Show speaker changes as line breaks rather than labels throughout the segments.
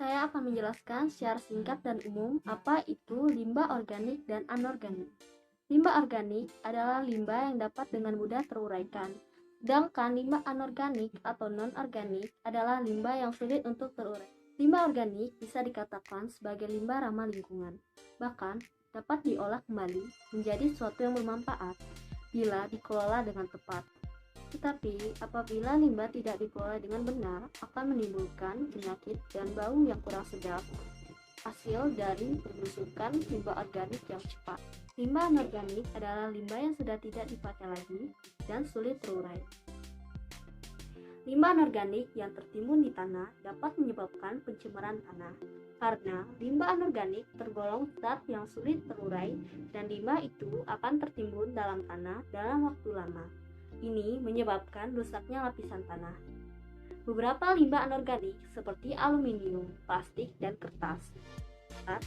Saya akan menjelaskan secara singkat dan umum apa itu limbah organik dan anorganik. Limbah organik adalah limbah yang dapat dengan mudah teruraikan. Sedangkan limbah anorganik atau non-organik adalah limbah yang sulit untuk terurai. Limbah organik bisa dikatakan sebagai limbah ramah lingkungan. Bahkan dapat diolah kembali menjadi sesuatu yang bermanfaat bila dikelola dengan tepat. Tetapi apabila limbah tidak dikelola dengan benar akan menimbulkan penyakit dan bau yang kurang sedap, hasil dari pembusukan limbah organik yang cepat. Limbah anorganik adalah limbah yang sudah tidak dipakai lagi dan sulit terurai. Limbah anorganik yang tertimbun di tanah dapat menyebabkan pencemaran tanah. Karena limbah anorganik tergolong zat yang sulit terurai dan limbah itu akan tertimbun dalam tanah dalam waktu lama. Ini menyebabkan rusaknya lapisan tanah. Beberapa limbah anorganik seperti aluminium, plastik, dan kertas dapat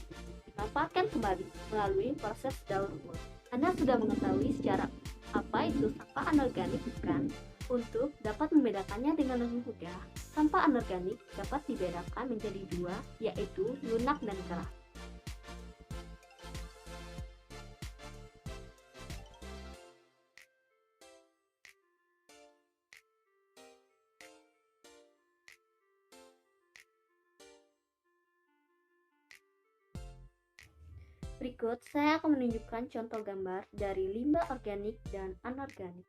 dimanfaatkan kembali melalui proses daur ulang. Anda sudah mengetahui secara apa itu sampah anorganik bukan? Untuk dapat membedakannya dengan lebih mudah, sampah anorganik dapat dibedakan menjadi dua, yaitu lunak dan keras. Berikut saya akan menunjukkan contoh gambar dari limbah organik dan anorganik.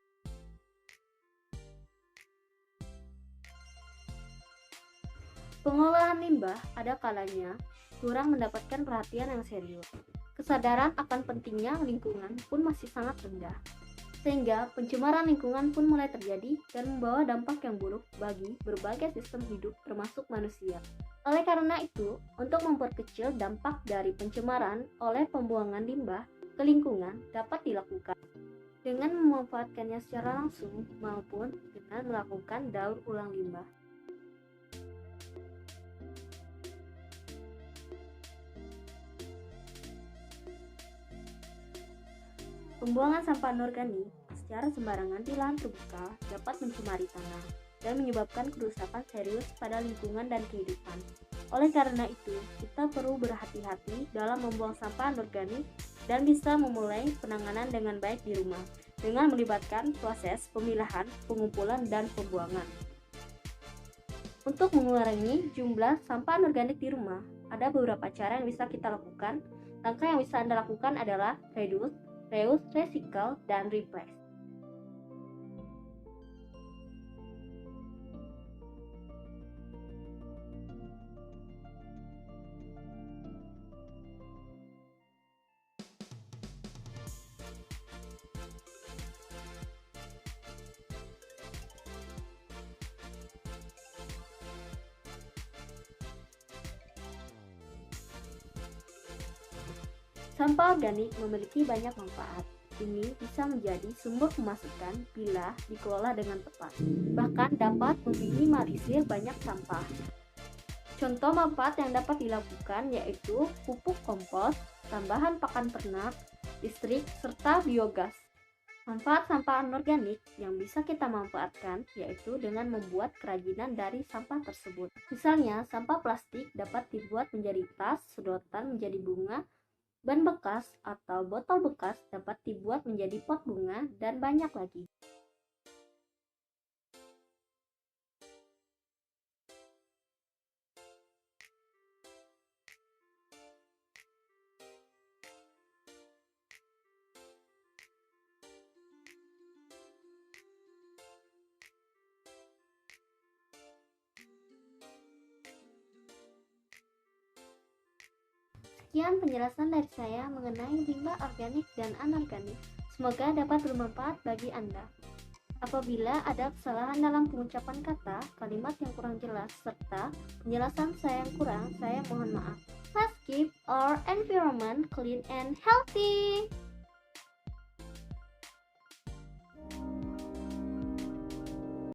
Pengolahan limbah ada kalanya kurang mendapatkan perhatian yang serius. Kesadaran akan pentingnya lingkungan pun masih sangat rendah. Sehingga pencemaran lingkungan pun mulai terjadi dan membawa dampak yang buruk bagi berbagai sistem hidup termasuk manusia. Oleh karena itu, untuk memperkecil dampak dari pencemaran oleh pembuangan limbah ke lingkungan dapat dilakukan dengan memanfaatkannya secara langsung maupun dengan melakukan daur ulang limbah. Pembuangan sampah anorganik secara sembarangan di lahan terbuka dapat mencemari tanah dan menyebabkan kerusakan serius pada lingkungan dan kehidupan. Oleh karena itu, kita perlu berhati-hati dalam membuang sampah anorganik dan bisa memulai penanganan dengan baik di rumah dengan melibatkan proses pemilahan, pengumpulan, dan pembuangan. Untuk mengurangi jumlah sampah anorganik di rumah, ada beberapa cara yang bisa kita lakukan. Langkah yang bisa Anda lakukan adalah reduce, reuse, recycle, dan replace. Sampah organik memiliki banyak manfaat. Ini bisa menjadi sumber pemasukan bila dikelola dengan tepat. Bahkan dapat meminimalisir banyak sampah. Contoh manfaat yang dapat dilakukan yaitu pupuk kompos, tambahan pakan ternak, listrik, serta biogas. Manfaat sampah anorganik yang bisa kita manfaatkan yaitu dengan membuat kerajinan dari sampah tersebut. Misalnya, sampah plastik dapat dibuat menjadi tas, sedotan menjadi bunga, ban bekas atau botol bekas dapat dibuat menjadi pot bunga, dan banyak lagi. Sekian penjelasan dari saya mengenai limbah organik dan anorganik. Semoga dapat bermanfaat bagi Anda. Apabila ada kesalahan dalam pengucapan kata, kalimat yang kurang jelas, serta penjelasan saya yang kurang, saya mohon maaf. Let's keep our environment clean and healthy.